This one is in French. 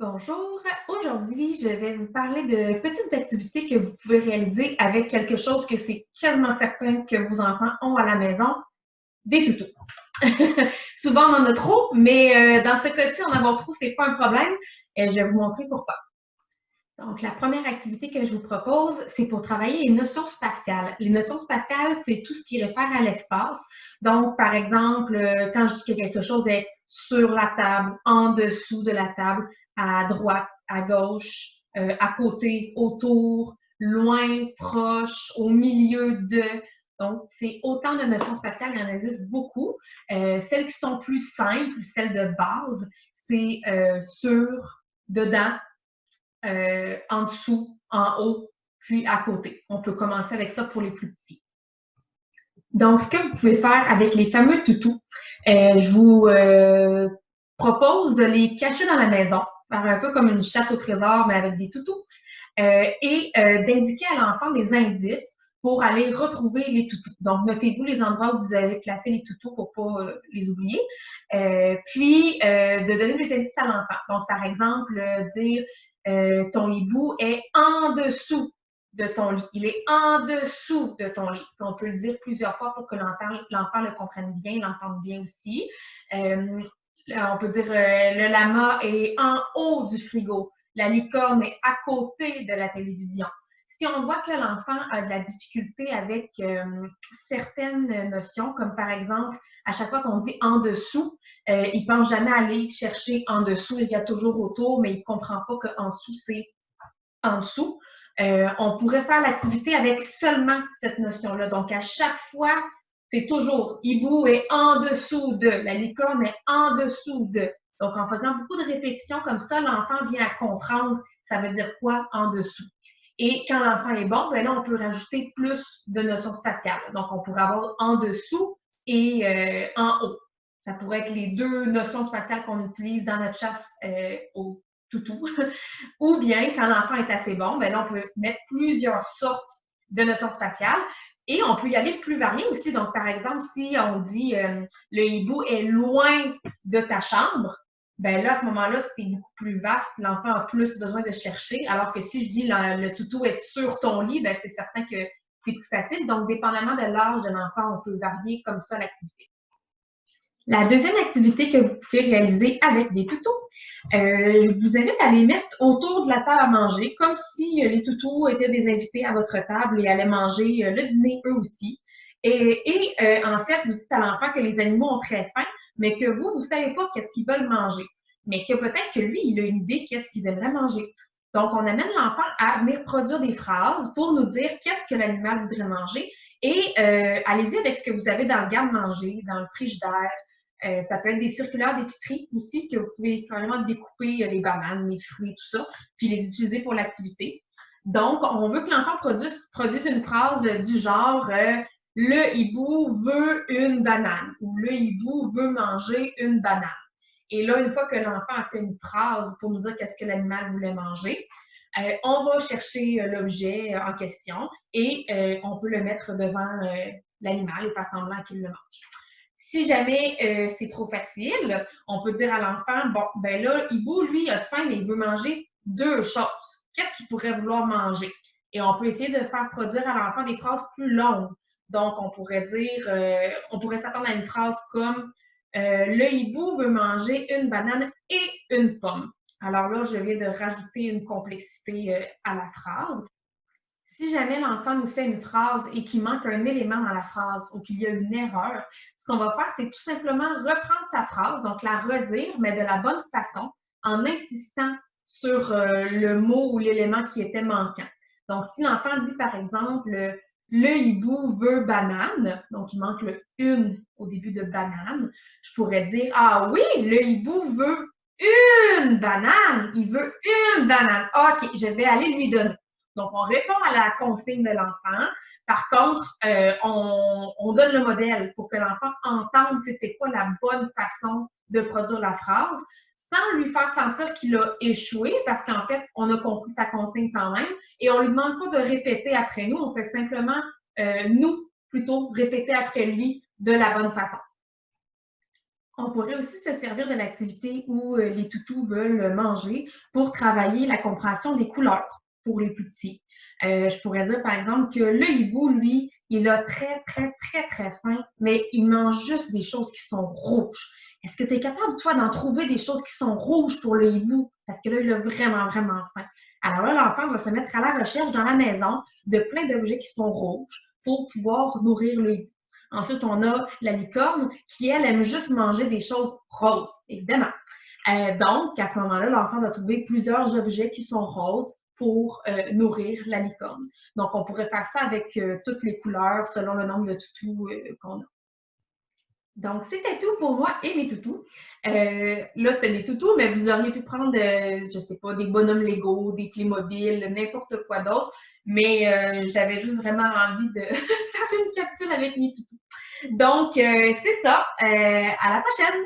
Bonjour, aujourd'hui je vais vous parler de petites activités que vous pouvez réaliser avec quelque chose que c'est quasiment certain que vos enfants ont à la maison, des toutous. Souvent on en a trop, mais dans ce cas-ci, en avoir trop, c'est pas un problème et je vais vous montrer pourquoi. Donc, la première activité que je vous propose, c'est pour travailler les notions spatiales. Les notions spatiales, c'est tout ce qui réfère à l'espace. Donc, par exemple, quand je dis que quelque chose est sur la table, en dessous de la table, à droite, à gauche, à côté, autour, loin, proche, au milieu de. Donc, c'est autant de notions spatiales, il y en existe beaucoup. Celles qui sont plus simples, celles de base, c'est sur, dedans, en dessous, en haut, puis à côté. On peut commencer avec ça pour les plus petits. Donc, ce que vous pouvez faire avec les fameux toutous, je vous propose de les cacher dans la maison, faire un peu comme une chasse au trésor, mais avec des toutous, et d'indiquer à l'enfant des indices pour aller retrouver les toutous. Donc, notez-vous les endroits où vous avez placé les toutous pour ne pas les oublier. Puis, de donner des indices à l'enfant. Donc, par exemple, dire ton hibou est en dessous de ton lit. Il est en dessous de ton lit. Puis on peut le dire plusieurs fois pour que l'enfant le comprenne bien, l'entende bien aussi. On peut dire le lama est en haut du frigo. La licorne est à côté de la télévision. Si on voit que l'enfant a de la difficulté avec certaines notions, comme par exemple, à chaque fois qu'on dit en dessous, il ne pense jamais aller chercher en dessous, il y a toujours autour, mais il ne comprend pas qu'en dessous, c'est en dessous. On pourrait faire l'activité avec seulement cette notion-là. Donc, à chaque fois, c'est toujours hibou est en dessous de, la licorne est en dessous de. Donc, en faisant beaucoup de répétitions comme ça, l'enfant vient à comprendre ça veut dire quoi en dessous. Et quand l'enfant est bon, ben là, on peut rajouter plus de notions spatiales. Donc, on pourrait avoir en dessous et en haut. Ça pourrait être les deux notions spatiales qu'on utilise dans notre chasse au toutou. Ou bien, quand l'enfant est assez bon, ben là, on peut mettre plusieurs sortes de notions spatiales et on peut y aller plus varié aussi. Donc, par exemple, si on dit le hibou est loin de ta chambre, ben là, à ce moment-là, c'est beaucoup plus vaste. L'enfant a plus besoin de chercher. Alors que si je dis le toutou est sur ton lit, ben c'est certain que c'est plus facile. Donc, dépendamment de l'âge de l'enfant, on peut varier comme ça l'activité. La deuxième activité que vous pouvez réaliser avec des toutous, je vous invite à les mettre autour de la table à manger, comme si les toutous étaient des invités à votre table et allaient manger le dîner eux aussi. En fait, vous dites à l'enfant que les animaux ont très faim, mais que vous ne savez pas qu'est-ce qu'ils veulent manger. Mais que peut-être que lui, il a une idée qu'est-ce qu'ils aimeraient manger. Donc, on amène l'enfant à venir produire des phrases pour nous dire qu'est-ce que l'animal voudrait manger et allez-y avec ce que vous avez dans le garde-manger, dans le frigidaire. Ça peut être des circulaires d'épicerie aussi, que vous pouvez carrément découper les bananes, les fruits, tout ça, puis les utiliser pour l'activité. Donc, on veut que l'enfant produise une phrase du genre le hibou veut une banane ou le hibou veut manger une banane. Et là, une fois que l'enfant a fait une phrase pour nous dire qu'est-ce que l'animal voulait manger, on va chercher l'objet en question et on peut le mettre devant l'animal et faire semblant qu'il le mange. Si jamais c'est trop facile, on peut dire à l'enfant, bon, ben là, hibou, lui, il a faim, mais il veut manger deux choses. Qu'est-ce qu'il pourrait vouloir manger? Et on peut essayer de faire produire à l'enfant des phrases plus longues. Donc, on pourrait dire, on pourrait s'attendre à une phrase comme le hibou veut manger une banane et une pomme. Alors là, je viens de rajouter une complexité à la phrase. Si jamais l'enfant nous fait une phrase et qu'il manque un élément dans la phrase ou qu'il y a une erreur, ce qu'on va faire, c'est tout simplement reprendre sa phrase, donc la redire, mais de la bonne façon, en insistant sur le mot ou l'élément qui était manquant. Donc, si l'enfant dit, par exemple, le hibou veut banane, donc il manque le une au début de banane, je pourrais dire, ah oui, le hibou veut une banane, il veut une banane. OK, je vais aller lui donner. Donc, on répond à la consigne de l'enfant. Par contre, on donne le modèle pour que l'enfant entende c'était quoi la bonne façon de produire la phrase, sans lui faire sentir qu'il a échoué, parce qu'en fait, on a compris sa consigne quand même, et on ne lui demande pas de répéter après nous, on fait simplement, nous, plutôt, répéter après lui de la bonne façon. On pourrait aussi se servir de l'activité où les toutous veulent manger pour travailler la compréhension des couleurs pour les plus petits. Je pourrais dire par exemple que le hibou, lui, il a très, très, très, très faim, mais il mange juste des choses qui sont rouges. Est-ce que tu es capable, toi, d'en trouver des choses qui sont rouges pour le hibou? Parce que là, il a vraiment, vraiment faim. Alors là, l'enfant va se mettre à la recherche dans la maison de plein d'objets qui sont rouges pour pouvoir nourrir le hibou. Ensuite, on a la licorne qui, elle, aime juste manger des choses roses, évidemment. Donc, à ce moment-là, l'enfant va trouver plusieurs objets qui sont roses pour nourrir la licorne. Donc, on pourrait faire ça avec toutes les couleurs selon le nombre de toutous qu'on a. Donc, c'était tout pour moi et mes toutous. Là, c'était des toutous, mais vous auriez pu prendre, je sais pas, des bonhommes Lego, des Playmobil, n'importe quoi d'autre. Mais j'avais juste vraiment envie de faire une capsule avec mes toutous. Donc, c'est ça. À la prochaine!